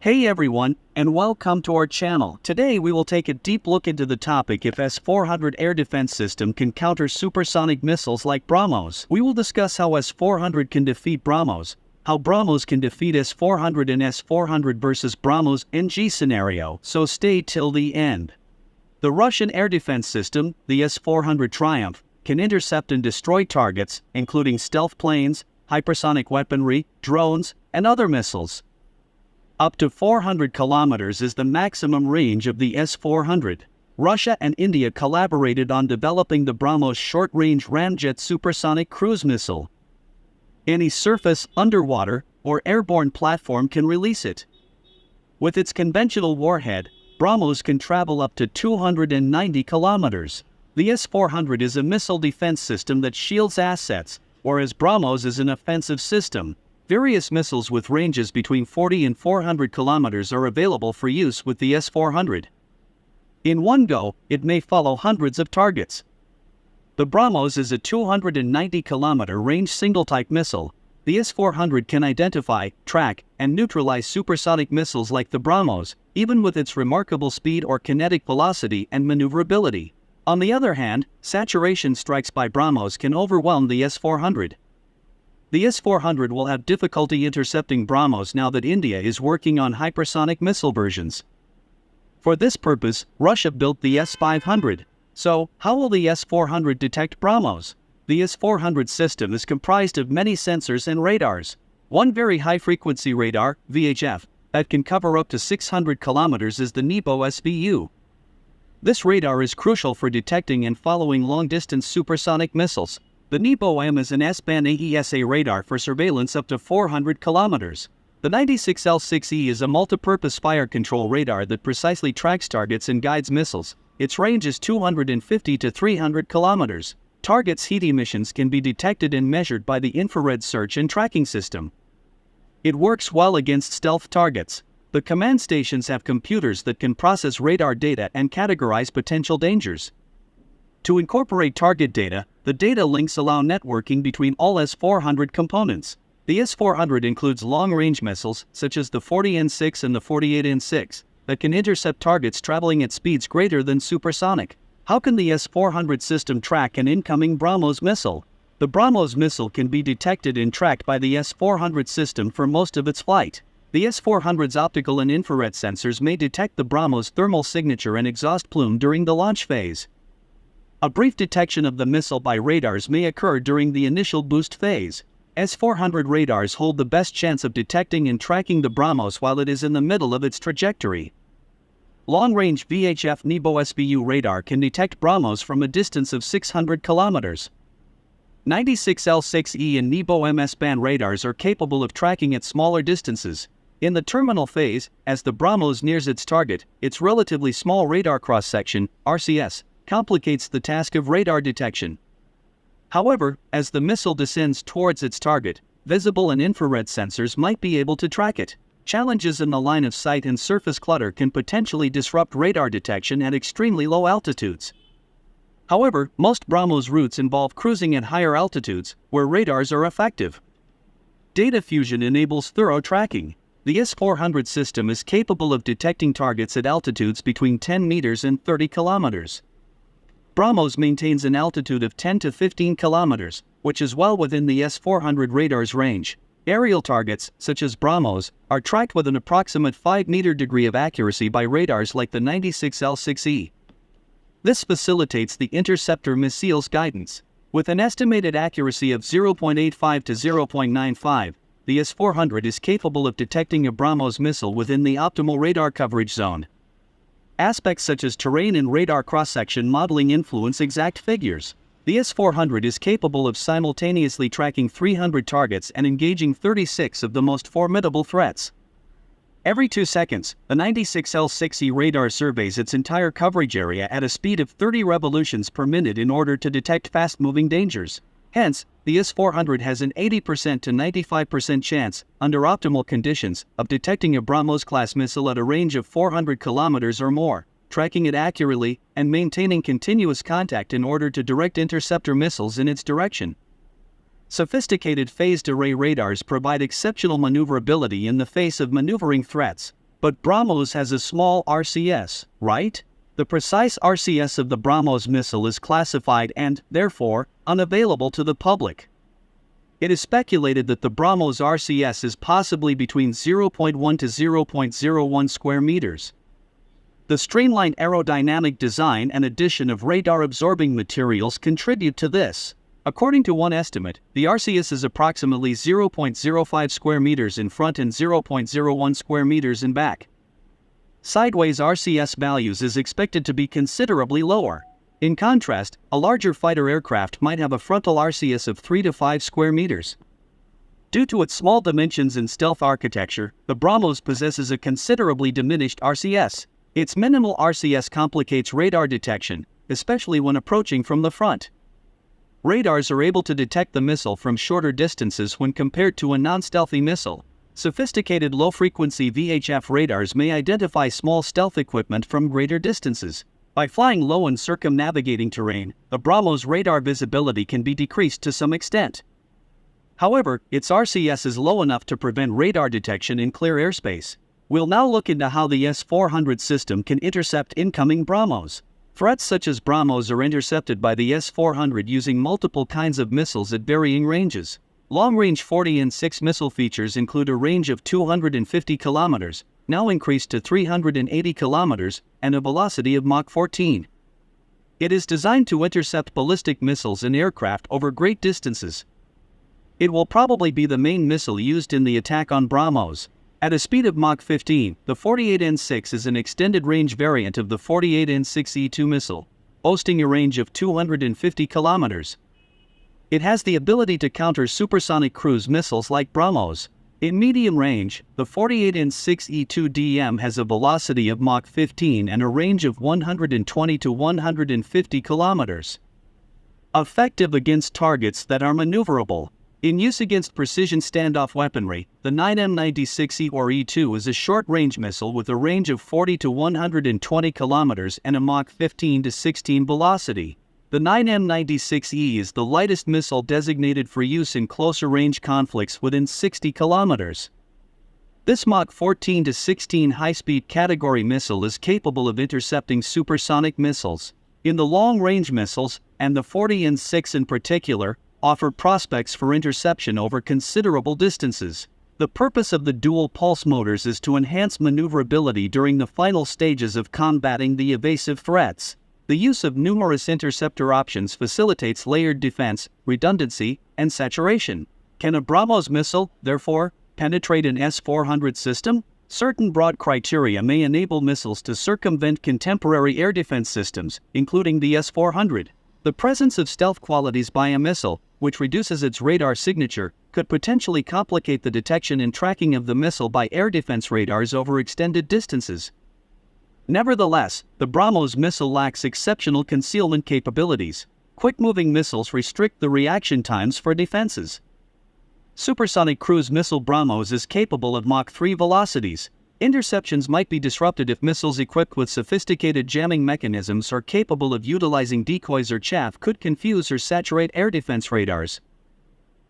Hey everyone, and welcome to our channel. Today we will take a deep look into the topic if S-400 air defense system can counter supersonic missiles like BrahMos. We will discuss how S-400 can defeat BrahMos, how BrahMos can defeat S-400 in S-400 versus BrahMos NG scenario, so stay till the end. The Russian air defense system, the S-400 Triumph, can intercept and destroy targets, including stealth planes, hypersonic weaponry, drones, and other missiles. Up to 400 kilometers is the maximum range of the S-400. Russia and India collaborated on developing the BrahMos short-range ramjet supersonic cruise missile. Any surface, underwater, or airborne platform can release it. With its conventional warhead, BrahMos can travel up to 290 kilometers. The S-400 is a missile defense system that shields assets, whereas BrahMos is an offensive system. Various missiles with ranges between 40 and 400 kilometers are available for use with the S-400. In one go, it may follow hundreds of targets. The BrahMos is a 290-kilometer range single-type missile. The S-400 can identify, track, and neutralize supersonic missiles like the BrahMos, even with its remarkable speed or kinetic velocity and maneuverability. On the other hand, saturation strikes by BrahMos can overwhelm the S-400. The S-400 will have difficulty intercepting BrahMos now that India is working on hypersonic missile versions. For this purpose, Russia built the S-500. So, how will the S-400 detect BrahMos? The S-400 system is comprised of many sensors and radars. One very high-frequency radar, VHF, that can cover up to 600 kilometers is the NEBO SVU. This radar is crucial for detecting and following long-distance supersonic missiles. The NEBO-M is an S-band AESA radar for surveillance up to 400 kilometers. The 96L6E is a multipurpose fire control radar that precisely tracks targets and guides missiles. Its range is 250 to 300 kilometers. Targets' heat emissions can be detected and measured by the infrared search and tracking system. It works well against stealth targets. The command stations have computers that can process radar data and categorize potential dangers. To incorporate target data, the data links allow networking between all S-400 components. The S-400 includes long-range missiles, such as the 40N6 and the 48N6, that can intercept targets traveling at speeds greater than supersonic. How can the S-400 system track an incoming BrahMos missile? The BrahMos missile can be detected and tracked by the S-400 system for most of its flight. The S-400's optical and infrared sensors may detect the BrahMos thermal signature and exhaust plume during the launch phase. A brief detection of the missile by radars may occur during the initial boost phase. S-400 radars hold the best chance of detecting and tracking the BrahMos while it is in the middle of its trajectory. Long-range VHF NEBO SVU radar can detect BrahMos from a distance of 600 kilometers. 96L6E and NEBO MS-band radars are capable of tracking at smaller distances. In the terminal phase, as the BrahMos nears its target, its relatively small radar cross-section, RCS, complicates the task of radar detection. However, as the missile descends towards its target, visible and infrared sensors might be able to track it. Challenges in the line of sight and surface clutter can potentially disrupt radar detection at extremely low altitudes. However, most BrahMos routes involve cruising at higher altitudes, where radars are effective. Data fusion enables thorough tracking. The S-400 system is capable of detecting targets at altitudes between 10 meters and 30 kilometers. BrahMos maintains an altitude of 10 to 15 kilometers, which is well within the S-400 radar's range. Aerial targets, such as BrahMos, are tracked with an approximate 5-meter degree of accuracy by radars like the 96L6E. This facilitates the interceptor missile's guidance. With an estimated accuracy of 0.85 to 0.95, the S-400 is capable of detecting a BrahMos missile within the optimal radar coverage zone. Aspects such as terrain and radar cross-section modeling influence exact figures. The S-400 is capable of simultaneously tracking 300 targets and engaging 36 of the most formidable threats. Every 2 seconds, the 96L6E radar surveys its entire coverage area at a speed of 30 revolutions per minute in order to detect fast-moving dangers. Hence, the S-400 has an 80% to 95% chance, under optimal conditions, of detecting a BrahMos-class missile at a range of 400 kilometers or more, tracking it accurately, and maintaining continuous contact in order to direct interceptor missiles in its direction. Sophisticated phased array radars provide exceptional maneuverability in the face of maneuvering threats. But BrahMos has a small RCS, right? The precise RCS of the BrahMos missile is classified and, therefore, unavailable to the public. It is speculated that the BrahMos RCS is possibly between 0.1 to 0.01 square meters. The streamlined aerodynamic design and addition of radar-absorbing materials contribute to this. According to one estimate, the RCS is approximately 0.05 square meters in front and 0.01 square meters in back. Sideways RCS values is expected to be considerably lower. In contrast, a larger fighter aircraft might have a frontal RCS of 3 to 5 square meters. Due to its small dimensions and stealth architecture, the BrahMos possesses a considerably diminished RCS. Its minimal RCS complicates radar detection, especially when approaching from the front. Radars are able to detect the missile from shorter distances when compared to a non-stealthy missile. Sophisticated low-frequency VHF radars may identify small stealth equipment from greater distances. By flying low and circumnavigating terrain, the BrahMos radar visibility can be decreased to some extent. However, its RCS is low enough to prevent radar detection in clear airspace. We'll now look into how the S-400 system can intercept incoming BrahMos. Threats such as BrahMos are intercepted by the S-400 using multiple kinds of missiles at varying ranges. Long-range 40N6 missile features include a range of 250 kilometers, now increased to 380 kilometers, and a velocity of Mach 14. It is designed to intercept ballistic missiles and aircraft over great distances. It will probably be the main missile used in the attack on BrahMos. At a speed of Mach 15, the 48N6 is an extended-range variant of the 48N6E2 missile, boasting a range of 250 kilometers. It has the ability to counter supersonic cruise missiles like BrahMos. In medium range, the 48N6E2DM has a velocity of Mach 15 and a range of 120 to 150 kilometers. Effective against targets that are maneuverable. In use against precision standoff weaponry, the 9M96E or E2 is a short-range missile with a range of 40 to 120 kilometers and a Mach 15 to 16 velocity. The 9M96E is the lightest missile designated for use in closer-range conflicts within 60 kilometers. This Mach 14 to 16 high-speed category missile is capable of intercepting supersonic missiles. In the long-range missiles, and the 40N6 in particular, offer prospects for interception over considerable distances. The purpose of the dual-pulse motors is to enhance maneuverability during the final stages of combating the evasive threats. The use of numerous interceptor options facilitates layered defense, redundancy, and saturation. Can a BrahMos missile, therefore, penetrate an S-400 system? Certain broad criteria may enable missiles to circumvent contemporary air defense systems, including the S-400. The presence of stealth qualities by a missile, which reduces its radar signature, could potentially complicate the detection and tracking of the missile by air defense radars over extended distances. Nevertheless, the BrahMos missile lacks exceptional concealment capabilities. Quick-moving missiles restrict the reaction times for defenses. Supersonic cruise missile BrahMos is capable of Mach 3 velocities. Interceptions might be disrupted if missiles equipped with sophisticated jamming mechanisms or capable of utilizing decoys or chaff could confuse or saturate air defense radars.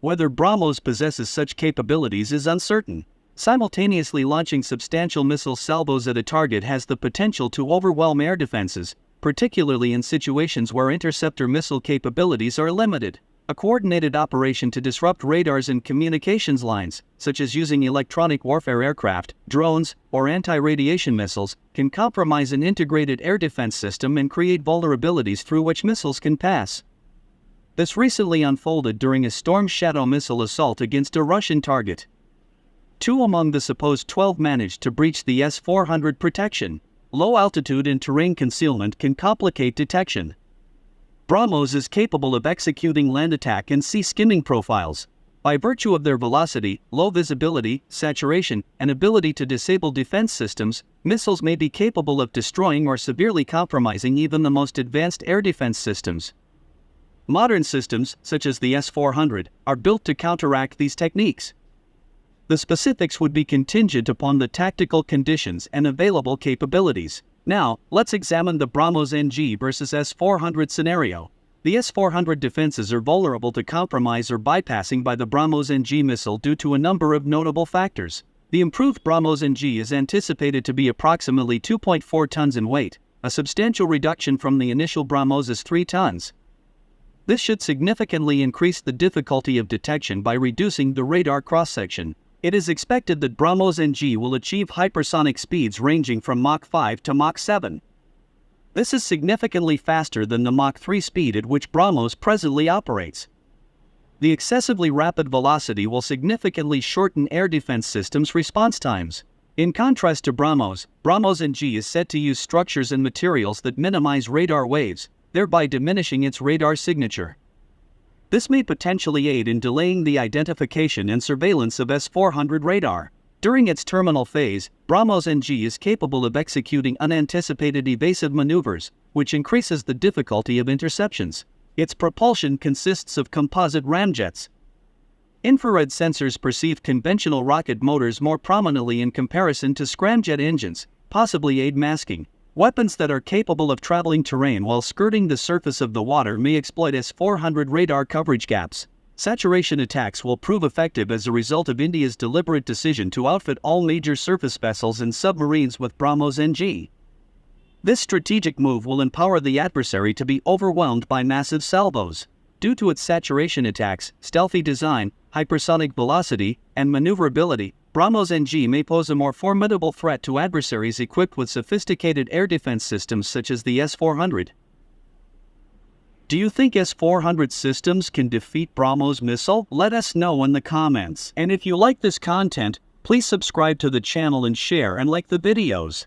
Whether BrahMos possesses such capabilities is uncertain. Simultaneously launching substantial missile salvos at a target has the potential to overwhelm air defenses, particularly in situations where interceptor missile capabilities are limited. A coordinated operation to disrupt radars and communications lines, such as using electronic warfare aircraft, drones, or anti-radiation missiles, can compromise an integrated air defense system and create vulnerabilities through which missiles can pass. This recently unfolded during a Storm Shadow missile assault against a Russian target. 2 among the supposed 12 managed to breach the S-400 protection. Low altitude and terrain concealment can complicate detection. BrahMos is capable of executing land attack and sea skimming profiles. By virtue of their velocity, low visibility, saturation, and ability to disable defense systems, missiles may be capable of destroying or severely compromising even the most advanced air defense systems. Modern systems, such as the S-400, are built to counteract these techniques. The specifics would be contingent upon the tactical conditions and available capabilities. Now, let's examine the BrahMos NG versus S-400 scenario. The S-400 defenses are vulnerable to compromise or bypassing by the BrahMos NG missile due to a number of notable factors. The improved BrahMos NG is anticipated to be approximately 2.4 tons in weight, a substantial reduction from the initial BrahMos' 3 tons. This should significantly increase the difficulty of detection by reducing the radar cross-section. It is expected that BrahMos NG will achieve hypersonic speeds ranging from Mach 5 to Mach 7. This is significantly faster than the Mach 3 speed at which BrahMos presently operates. The excessively rapid velocity will significantly shorten air defense systems' response times. In contrast to BrahMos, BrahMos NG is set to use structures and materials that minimize radar waves, thereby diminishing its radar signature. This may potentially aid in delaying the identification and surveillance of S-400 radar. During its terminal phase, BrahMos NG is capable of executing unanticipated evasive maneuvers, which increases the difficulty of interceptions. Its propulsion consists of composite ramjets. Infrared sensors perceive conventional rocket motors more prominently in comparison to scramjet engines, possibly aid masking. Weapons that are capable of traveling terrain while skirting the surface of the water may exploit S-400 radar coverage gaps. Saturation attacks will prove effective as a result of India's deliberate decision to outfit all major surface vessels and submarines with BrahMos NG. This strategic move will empower the adversary to be overwhelmed by massive salvos. Due to its saturation attacks, stealthy design, hypersonic velocity, and maneuverability, BrahMos NG may pose a more formidable threat to adversaries equipped with sophisticated air defense systems such as the S-400. Do you think S-400 systems can defeat BrahMos missile? Let us know in the comments. And if you like this content, please subscribe to the channel and share and like the videos.